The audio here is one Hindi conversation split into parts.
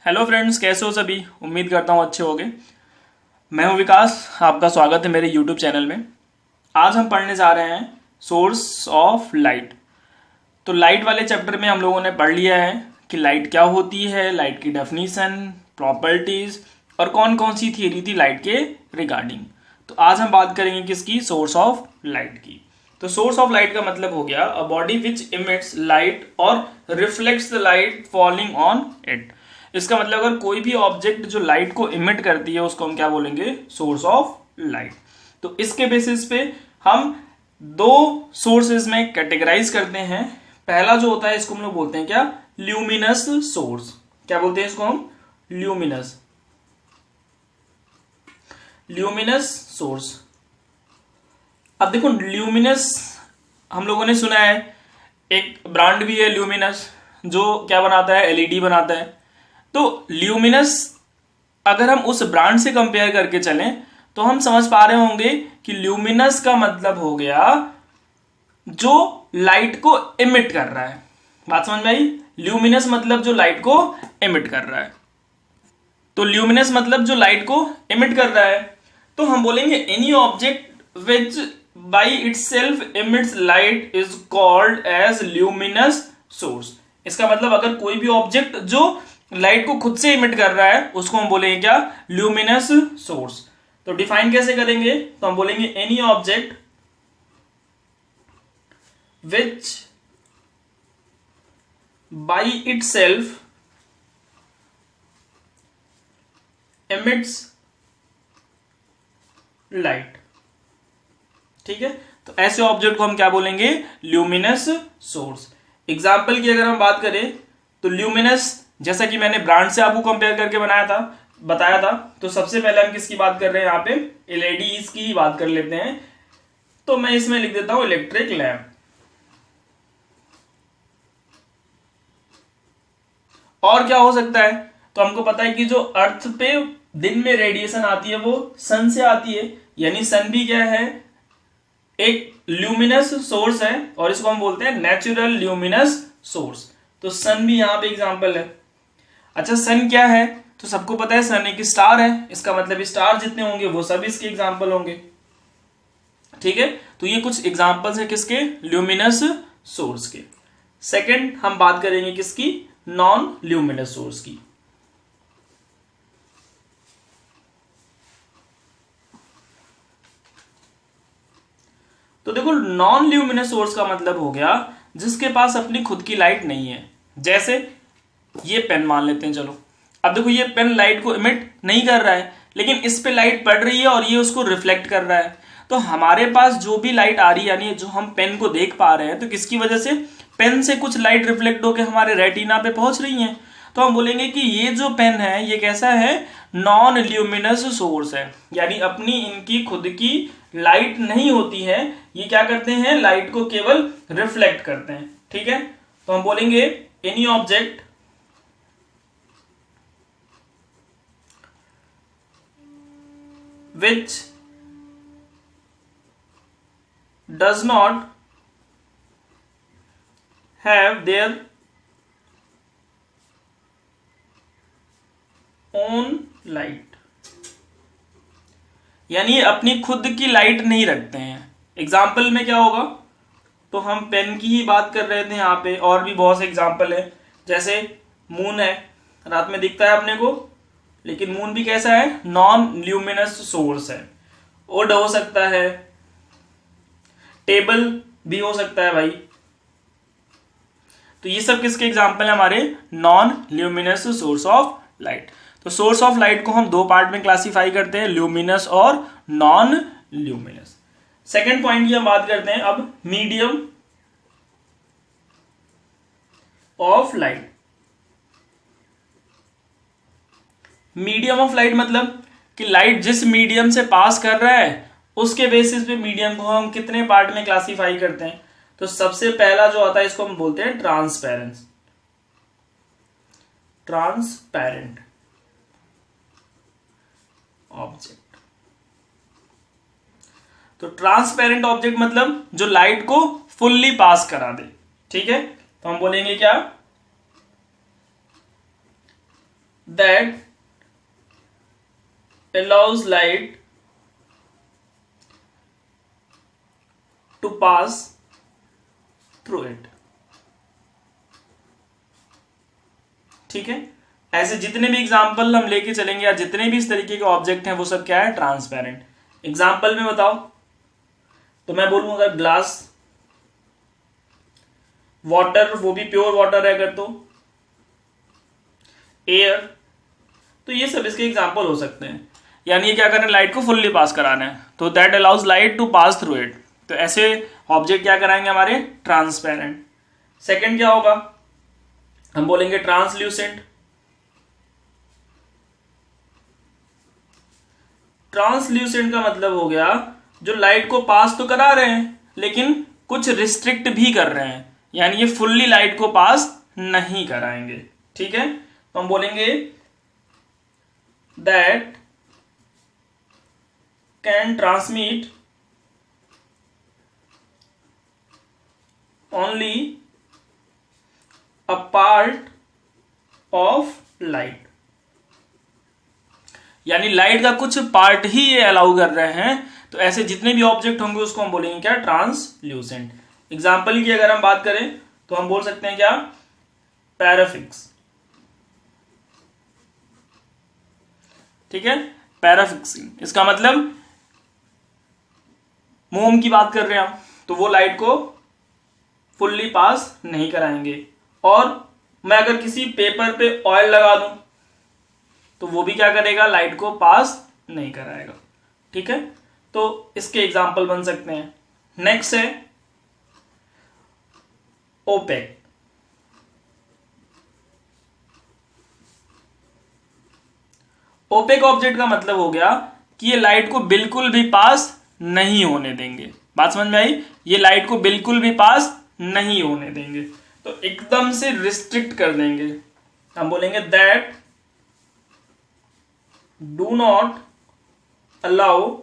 हेलो फ्रेंड्स, कैसे हो सभी। उम्मीद करता हूँ अच्छे होगे। मैं हूँ विकास, आपका स्वागत है मेरे यूट्यूब चैनल में। आज हम पढ़ने जा रहे हैं सोर्स ऑफ लाइट। तो लाइट वाले चैप्टर में हम लोगों ने पढ़ लिया है कि लाइट क्या होती है, लाइट की डेफिनीशन, प्रॉपर्टीज और कौन कौन सी थियरी थी लाइट के रिगार्डिंग। तो आज हम बात करेंगे किसकी, सोर्स ऑफ लाइट की। तो सोर्स ऑफ लाइट का मतलब हो गया a body which emits light और reflects the light falling on it. इसका मतलब अगर कोई भी ऑब्जेक्ट जो लाइट को इमिट करती है उसको हम क्या बोलेंगे, सोर्स ऑफ लाइट। तो इसके बेसिस पे हम दो सोर्सेज में कैटेगराइज करते हैं। पहला जो होता है इसको हम लोग बोलते हैं क्या, ल्यूमिनस सोर्स। क्या बोलते हैं इसको हम, ल्यूमिनस सोर्स। अब देखो ल्यूमिनस हम लोगों ने सुना है, एक ब्रांड भी है ल्यूमिनस जो क्या बनाता है, एलईडी बनाता है। तो ल्यूमिनस अगर हम उस ब्रांड से कंपेयर करके चलें तो हम समझ पा रहे होंगे कि ल्यूमिनस का मतलब हो गया जो लाइट को इमिट कर रहा है। बात समझ में आई। ल्यूमिनस मतलब जो लाइट को इमिट कर रहा है। तो ल्यूमिनस मतलब जो लाइट को इमिट कर रहा है। तो हम बोलेंगे any object which by itself emits light is called as luminous source. इसका मतलब अगर कोई भी ऑब्जेक्ट जो लाइट को खुद से इमिट कर रहा है उसको हम बोलेंगे क्या, ल्यूमिनस सोर्स। तो डिफाइन कैसे करेंगे, तो हम बोलेंगे any object which by itself emits light. ठीक है, तो ऐसे ऑब्जेक्ट को हम क्या बोलेंगे, ल्यूमिनस सोर्स। एग्जाम्पल की अगर हम बात करें तो ल्यूमिनस, जैसा कि मैंने ब्रांड से आपको कंपेयर करके बताया था। तो सबसे पहले हम किसकी बात कर रहे हैं, यहाँ पे एलईडीज की बात कर लेते हैं। तो मैं इसमें लिख देता हूं इलेक्ट्रिक लैम्प। और क्या हो सकता है, तो हमको पता है कि जो अर्थ पे दिन में रेडिएशन आती है वो सन से आती है, यानी सन भी क्या है, एक ल्यूमिनस सोर्स है और इसको हम बोलते हैं नेचुरल ल्यूमिनस सोर्स। तो सन भी यहां पे एग्जांपल है। अच्छा, सन क्या है, तो सबको पता है सन एक स्टार है। इसका मतलब स्टार जितने होंगे वो सब इसके एग्जांपल होंगे। ठीक है, तो ये कुछ एग्जांपल्स है किसके, ल्यूमिनस सोर्स के। सेकंड हम बात करेंगे किसकी, नॉन ल्यूमिनस सोर्स की। तो देखो नॉन ल्यूमिनस सोर्स का मतलब हो गया जिसके पास अपनी खुद की लाइट नहीं है। जैसे ये पेन मान लेते हैं, चलो अब देखो ये पेन लाइट को इमिट नहीं कर रहा है, लेकिन इस पे लाइट पड़ रही है और ये उसको रिफ्लेक्ट कर रहा है। तो हमारे पास जो भी लाइट आ रही है, यानी जो हम पेन को देख पा रहे हैं, तो किसकी वजह से, पेन से कुछ लाइट रिफ्लेक्ट होकर हमारे रेटिना पे पहुंच रही है। तो हम बोलेंगे कि ये जो पेन है ये कैसा है, नॉन ल्यूमिनस सोर्स है, यानी अपनी इनकी खुद की लाइट नहीं होती है। ये क्या करते हैं, लाइट को केवल रिफ्लेक्ट करते हैं। ठीक है, तो हम बोलेंगे any object which does not have their own light, यानी अपनी खुद की लाइट नहीं रखते हैं। एग्जाम्पल में क्या होगा, तो हम पेन की ही बात कर रहे थे यहाँ पे, और भी बहुत से एग्जाम्पल है। जैसे मून है, रात में दिखता है अपने को, लेकिन मून भी कैसा है, नॉन ल्यूमिनस सोर्स है। वुड हो सकता है, टेबल भी हो सकता है भाई। तो ये सब किसके एग्जाम्पल है, हमारे non luminous source of light. तो सोर्स ऑफ लाइट को हम दो पार्ट में क्लासिफाई करते हैं, ल्यूमिनस और नॉन ल्यूमिनस। सेकेंड पॉइंट की हम बात करते हैं अब, medium of light. Medium of light मतलब कि लाइट जिस मीडियम से पास कर रहा है उसके बेसिस पे मीडियम को हम कितने पार्ट में क्लासिफाई करते हैं। तो सबसे पहला जो आता है इसको हम बोलते हैं ट्रांसपेरेंट ऑब्जेक्ट। तो ट्रांसपेरेंट ऑब्जेक्ट मतलब जो लाइट को फुल्ली पास करा दे। ठीक है, तो हम बोलेंगे क्या, that allows light to pass through it। ठीक है, ऐसे जितने भी एग्जाम्पल हम लेके चलेंगे या जितने भी इस तरीके के ऑब्जेक्ट हैं वो सब क्या है, ट्रांसपेरेंट। एग्जाम्पल में बताओ तो मैं बोलूंगा ग्लास, वाटर, वो भी प्योर वाटर है अगर तो, एयर, तो ये सब इसके एग्जाम्पल हो सकते हैं। यानी ये क्या करना है, लाइट को फुल्ली पास कराना है, तो that allows light to pass through it. तो ऐसे ऑब्जेक्ट क्या कराएंगे हमारे, ट्रांसपेरेंट। सेकंड क्या होगा, हम बोलेंगे ट्रांसल्यूसेंट। ट्रांसल्यूसेंट का मतलब हो गया जो लाइट को पास तो करा रहे हैं लेकिन कुछ रिस्ट्रिक्ट भी कर रहे हैं, यानी ये फुल्ली लाइट को पास नहीं कराएंगे। ठीक है, तो हम बोलेंगे that can transmit only a part of light, यानी लाइट का कुछ पार्ट ही ये अलाउ कर रहे हैं। तो ऐसे जितने भी ऑब्जेक्ट होंगे उसको हम बोलेंगे क्या, ट्रांसल्यूसेंट। एग्जाम्पल की अगर हम बात करें तो हम बोल सकते हैं क्या, पैराफिक्स। ठीक है, पैराफिक्सिंग, इसका मतलब मोम की बात कर रहे हैं हम, तो वो लाइट को फुल्ली पास नहीं कराएंगे। और मैं अगर किसी पेपर पे ऑयल लगा दूं तो वो भी क्या करेगा, लाइट को पास नहीं कराएगा। ठीक है, तो इसके एग्जाम्पल बन सकते हैं। नेक्स्ट है ओपेक। ओपेक ऑब्जेक्ट का मतलब हो गया कि ये लाइट को बिल्कुल भी पास नहीं होने देंगे। बात समझ में आई, ये लाइट को बिल्कुल भी पास नहीं होने देंगे, तो एकदम से रिस्ट्रिक्ट कर देंगे। हम बोलेंगे that do not allow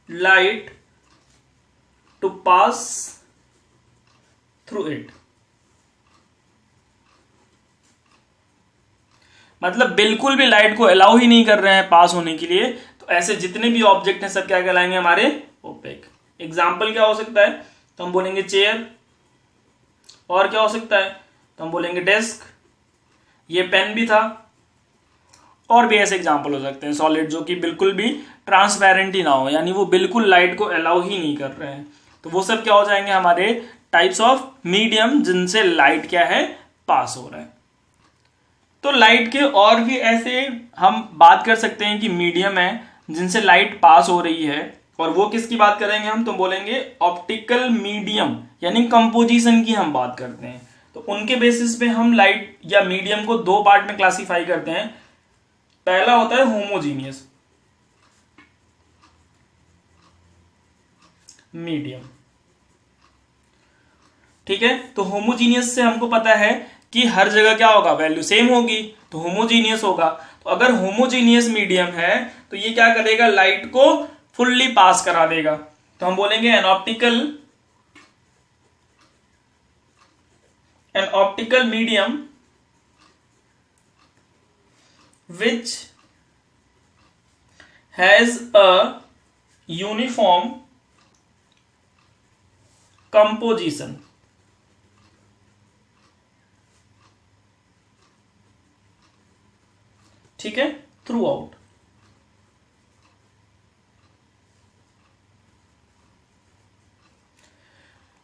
light to pass through it. मतलब बिल्कुल भी लाइट को अलाउ ही नहीं कर रहे हैं पास होने के लिए। तो ऐसे जितने भी ऑब्जेक्ट हैं सब क्या कहलाएंगे हमारे, ओपेक। एग्जाम्पल क्या हो सकता है, तो हम बोलेंगे चेयर। और क्या हो सकता है, तो हम बोलेंगे डेस्क, ये पेन भी था। और भी ऐसे एग्जाम्पल हो सकते हैं सॉलिड जो कि बिल्कुल भी ट्रांसपेरेंट ही ना हो, यानी वो बिल्कुल लाइट को अलाउ ही नहीं कर रहे हैं। तो वो सब क्या हो जाएंगे हमारे टाइप्स ऑफ मीडियम जिनसे लाइट क्या है, पास हो रहा है। तो लाइट के और भी ऐसे हम बात कर सकते हैं कि मीडियम है जिनसे लाइट पास हो रही है, और वो किसकी बात करेंगे हम, तो बोलेंगे ऑप्टिकल मीडियम, यानी कंपोजिशन की हम बात करते हैं। तो उनके बेसिस पे हम लाइट या मीडियम को दो पार्ट में क्लासिफाई करते हैं। पहला होता है होमोजीनियस मीडियम। ठीक है, तो होमोजीनियस से हमको पता है कि हर जगह क्या होगा, वैल्यू सेम होगी, तो होमोजीनियस होगा। तो अगर होमोजीनियस मीडियम है तो ये क्या करेगा, लाइट को फुल्ली पास करा देगा। तो हम बोलेंगे an optical medium which has a uniform composition। ठीक है, थ्रू आउट।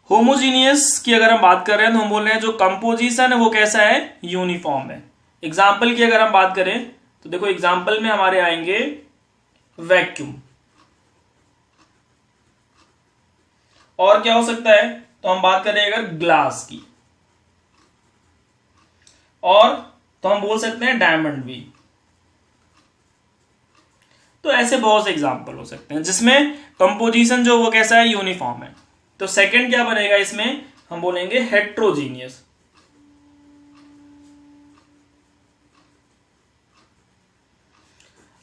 होमोजीनियस की अगर हम बात कर रहे हैं तो हम बोल रहे हैं जो कंपोजिशन है वो कैसा है, यूनिफॉर्म है। एग्जाम्पल की अगर हम बात करें तो देखो एग्जाम्पल में हमारे आएंगे वैक्यूम। और क्या हो सकता है, तो हम बात करें अगर ग्लास की, और तो हम बोल सकते हैं डायमंड भी। तो ऐसे बहुत से एग्जाम्पल हो सकते हैं जिसमें कंपोजिशन जो वो कैसा है, यूनिफॉर्म है। तो सेकंड क्या बनेगा इसमें, हम बोलेंगे हेट्रोजीनियस।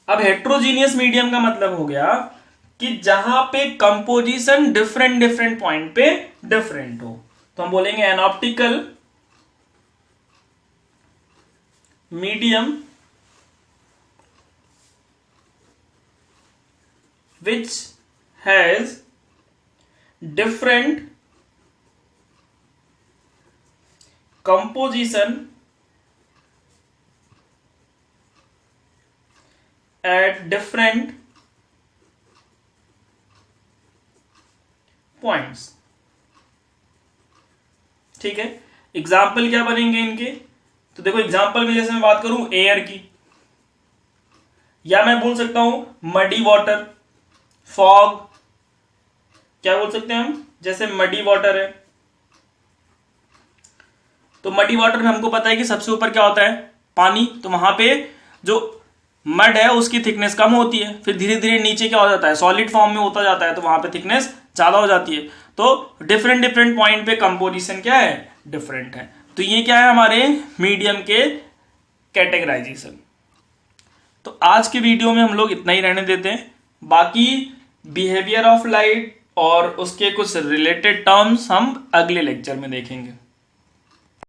अब हेट्रोजीनियस मीडियम का मतलब हो गया कि जहां पे कंपोजिशन डिफरेंट डिफरेंट पॉइंट पे डिफरेंट हो। तो हम बोलेंगे an optical medium which has different composition at different points। ठीक है, एग्जाम्पल क्या बनेंगे इनके? तो देखो एग्जाम्पल में जैसे मैं बात करूं एयर की, या मैं बोल सकता हूं मडी वाटर, फॉग, क्या बोल सकते हैं हम, जैसे मडी वाटर है, तो मडी वाटर में हमको पता है कि सबसे ऊपर क्या होता है, पानी, तो वहां पे जो मड है उसकी थिकनेस कम होती है, फिर धीरे धीरे नीचे क्या हो जाता है, सॉलिड फॉर्म में होता जाता है, तो वहां पे थिकनेस ज्यादा हो जाती है। तो डिफरेंट डिफरेंट पॉइंट पे कंपोजिशन क्या है, डिफरेंट है। तो ये क्या है हमारे मीडियम के कैटेगराइजेशन। तो आज के वीडियो में हम लोग इतना ही रहने देते हैं, बाकी बिहेवियर ऑफ लाइट और उसके कुछ रिलेटेड टर्म्स हम अगले लेक्चर में देखेंगे।